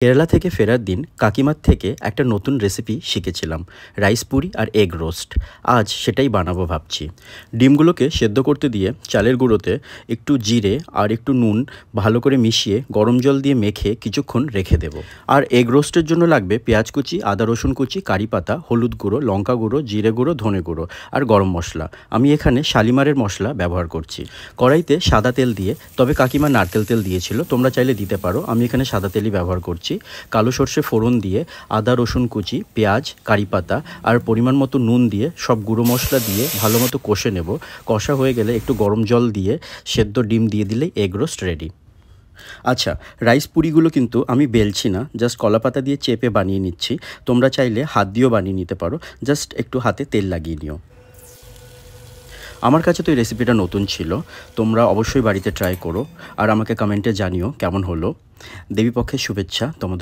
কেরালা থেকে ফেরার দিন কাকিমার থেকে একটা নতুন রেসিপি শিখেছিলাম, রাইস পুরি আর এগ রোস্ট। আজ সেটাই বানাবো ভাবছি। ডিমগুলোকে সেদ্ধ করতে দিয়ে চালের গুঁড়োতে একটু জিরে আর একটু নুন ভালো করে মিশিয়ে গরম জল দিয়ে মেখে কিছুক্ষণ রেখে দেব। আর এগ রোস্টের জন্য লাগবে পেঁয়াজ কুচি, আদা রসুন কুচি, কারি পাতা, হলুদ গুঁড়ো, লঙ্কা গুঁড়ো, জিরে গুঁড়ো, ধনে গুঁড়ো আর গরম মশলা। আমি এখানে শালিমারের মশলা ব্যবহার করছি। কড়াইতে সাদা তেল দিয়ে, তবে কাকিমা নারকেল তেল দিয়েছিল, তোমরা চাইলে দিতে পারো, আমি এখানে সাদা তেলই ব্যবহার করছি। কালো সর্ষে ফোড়ন দিয়ে আদা রসুন কুচি, পেঁয়াজ, কারি পাতা আর পরিমাণ মতো নুন দিয়ে সব গুঁড়ো মশলা দিয়ে ভালো মতো কষে নেব। কষা হয়ে গেলে একটু গরম জল দিয়ে সেদ্ধ ডিম দিয়ে দিলেই এগ রোস্ট রেডি। আচ্ছা, রাইস পুরিগুলো কিন্তু আমি বেলছি না, জাস্ট কলাপাতা দিয়ে চেপে বানিয়ে নিচ্ছি। তোমরা চাইলে হাত দিয়েও বানিয়ে নিতে পারো, জাস্ট একটু হাতে তেল লাগিয়ে নিও। আমার কাছে তো এই রেসিপিটা নতুন ছিল, তোমরা অবশ্যই বাড়িতে ট্রাই করো আর আমাকে কমেন্টে জানিও কেমন হলো। দেবীপক্ষের শুভেচ্ছা তোমাদের।